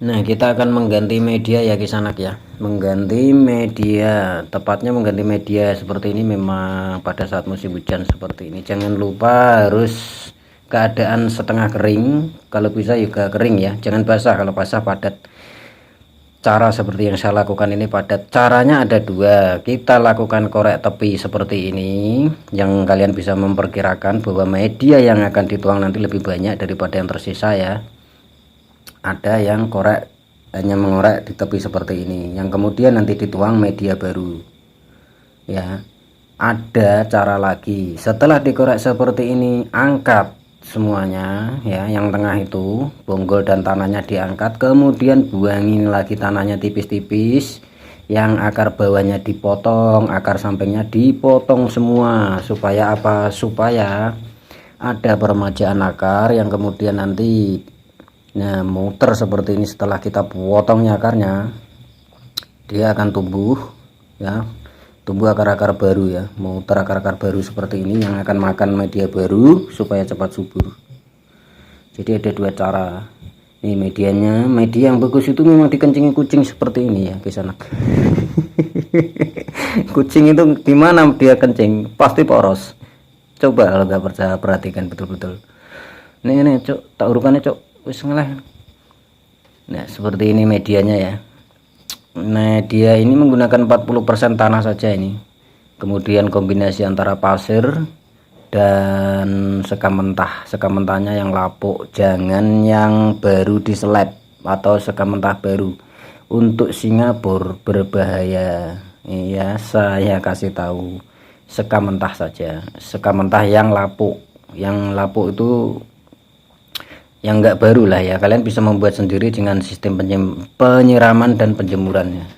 Nah, kita akan mengganti media ya kisanak ya. Mengganti media, tepatnya mengganti media seperti ini memang pada saat musim hujan seperti ini. Jangan lupa harus keadaan setengah kering, kalau bisa juga kering ya. Jangan basah, kalau basah padat. Cara seperti yang saya lakukan ini padat. Caranya ada dua. Kita lakukan korek tepi seperti ini, yang kalian bisa memperkirakan bahwa media yang akan dituang nanti lebih banyak daripada yang tersisa ya. Ada yang korek hanya mengorek di tepi seperti ini, yang kemudian nanti dituang media baru ya. Ada cara lagi, setelah dikorek seperti ini, angkat semuanya ya, yang tengah itu bonggol dan tanahnya diangkat, kemudian buangin lagi tanahnya tipis-tipis, yang akar bawahnya dipotong, akar sampingnya dipotong semua. Supaya apa? Supaya ada peremajaan akar yang kemudian nanti muter seperti ini. Setelah kita potongnya akarnya, dia akan tumbuh ya, tumbuh akar-akar baru ya, muter akar-akar baru seperti ini yang akan makan media baru supaya cepat subur. Jadi ada dua cara. Ini medianya, media yang bagus itu memang dikencingi kucing seperti ini ya kisanak. Kucing itu dimana dia kencing pasti poros. Coba kalau nggak percaya perhatikan betul-betul. Ini cok, tak urukannya cok, wis ngeleh. Nah seperti ini medianya ya. Media ini menggunakan 40% tanah saja ini, kemudian kombinasi antara pasir dan sekam mentah. Sekam mentahnya yang lapuk, jangan yang baru diseleb atau sekam mentah baru. Untuk Singapura berbahaya ya, saya kasih tahu, sekam mentah saja, sekam mentah yang lapuk. Yang lapuk itu yang enggak baru lah ya, kalian bisa membuat sendiri dengan sistem penyiraman dan penjemurannya.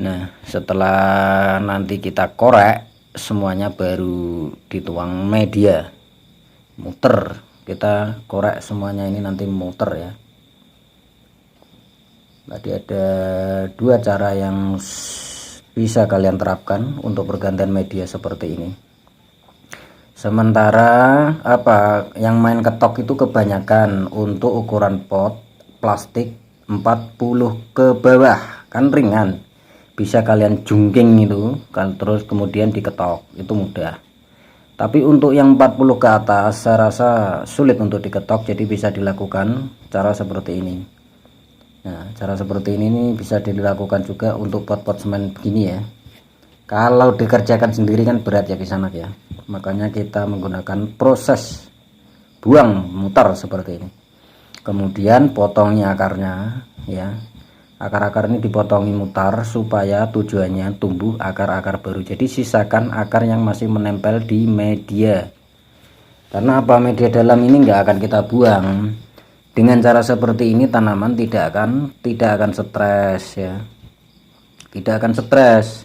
Nah setelah nanti kita korek semuanya, baru dituang media, muter. Kita korek semuanya ini nanti muter ya. Tadi ada dua cara yang bisa kalian terapkan untuk pergantian media seperti ini. Sementara apa yang main ketok itu kebanyakan untuk ukuran pot plastik 40 ke bawah, kan ringan, bisa kalian jungking itu kan, terus kemudian diketok, itu mudah. Tapi untuk yang 40 ke atas saya rasa sulit untuk diketok, jadi bisa dilakukan cara seperti ini. Nah cara seperti ini bisa dilakukan juga untuk pot-pot semen begini ya. Kalau dikerjakan sendiri kan berat ya kisanak ya, makanya kita menggunakan proses buang mutar seperti ini. Kemudian potongnya akarnya ya, akar-akar ini dipotongi mutar supaya tujuannya tumbuh akar-akar baru. Jadi sisakan akar yang masih menempel di media, karena apa, media dalam ini nggak akan kita buang. Dengan cara seperti ini tanaman tidak akan stres ya, tidak akan stres.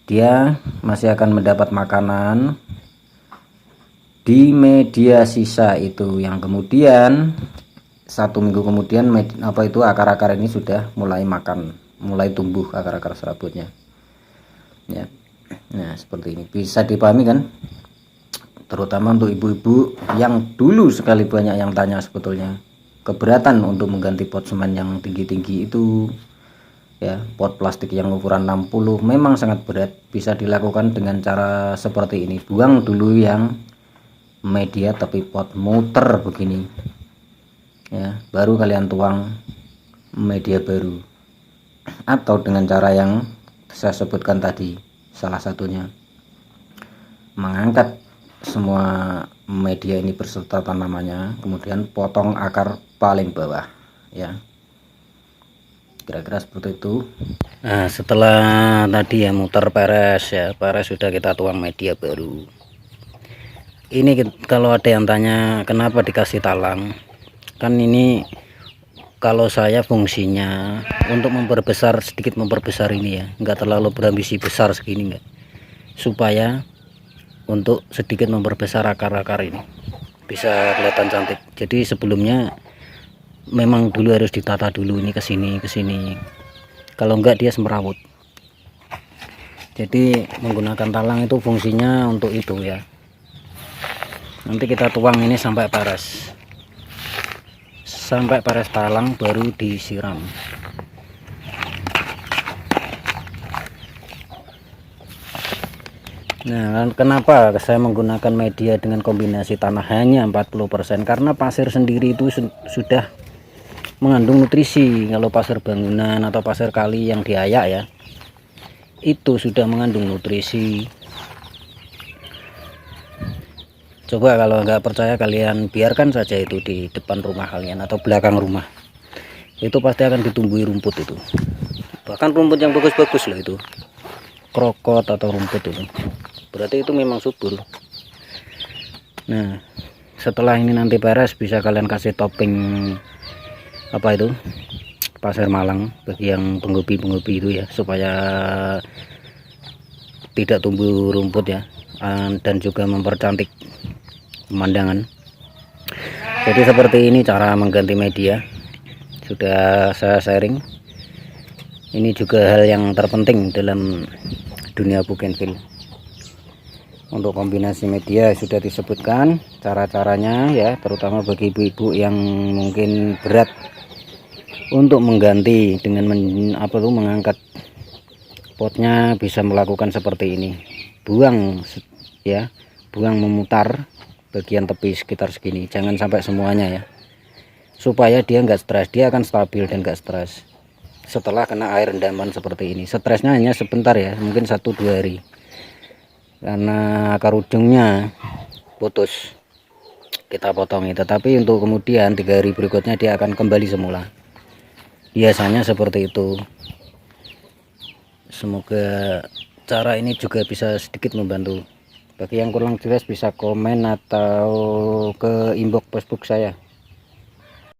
Dia masih akan mendapat makanan di media sisa itu, yang kemudian 1 minggu kemudian akar-akar ini sudah mulai makan, mulai tumbuh akar-akar serabutnya ya. Nah seperti ini bisa dipahami kan, terutama untuk ibu-ibu yang dulu sekali banyak yang tanya sebetulnya keberatan untuk mengganti pot semen yang tinggi-tinggi itu ya. Pot plastik yang ukuran 60 memang sangat berat. Bisa dilakukan dengan cara seperti ini, buang dulu yang media tapi pot, muter begini ya, baru kalian tuang media baru. Atau dengan cara yang saya sebutkan tadi, salah satunya mengangkat semua media ini berserta tanamannya, kemudian potong akar paling bawah ya, kira-kira seperti itu. Nah setelah tadi ya muter peres ya, peres sudah kita tuang media baru. Ini kalau ada yang tanya kenapa dikasih talang, kan ini kalau saya fungsinya untuk memperbesar, sedikit memperbesar ini ya, enggak terlalu berambisi besar segini enggak, supaya untuk sedikit memperbesar akar-akar ini bisa kelihatan cantik. Jadi sebelumnya memang dulu harus ditata dulu, ini ke sini, kalau enggak dia semrawut. Jadi menggunakan talang itu fungsinya untuk itu ya. Nanti kita tuang ini sampai beres, sampai pares talang baru disiram. Nah, kenapa saya menggunakan media dengan kombinasi tanah hanya 40%? Karena pasir sendiri itu sudah mengandung nutrisi. Kalau pasir bangunan atau pasir kali yang diayak ya, itu sudah mengandung nutrisi. Coba kalau nggak percaya, kalian biarkan saja itu di depan rumah kalian atau belakang rumah, itu pasti akan ditumbuhi rumput itu, bahkan rumput yang bagus-bagus loh itu, krokot atau rumput itu, berarti itu memang subur. Nah, setelah ini nanti beres, bisa kalian kasih topping apa itu, pasir malang bagi yang penghobi itu ya, supaya tidak tumbuh rumput ya, dan juga mempercantik pemandangan. Jadi seperti ini cara mengganti media, sudah saya sharing. Ini juga hal yang terpenting dalam dunia bougainville. Untuk kombinasi media sudah disebutkan cara-caranya ya, terutama bagi ibu-ibu yang mungkin berat untuk mengganti dengan mengangkat potnya, bisa melakukan seperti ini. Buang ya, buang memutar bagian tepi sekitar segini, jangan sampai semuanya ya, supaya dia enggak stres. Dia akan stabil dan enggak stres setelah kena air rendaman seperti ini. Stresnya hanya sebentar ya, mungkin 1-2 hari, karena akar ujungnya putus, kita potongi. Tetapi untuk kemudian 3 hari berikutnya dia akan kembali semula, biasanya seperti itu. Semoga cara ini juga bisa sedikit membantu. Bagi yang kurang jelas bisa komen atau ke inbox Facebook saya.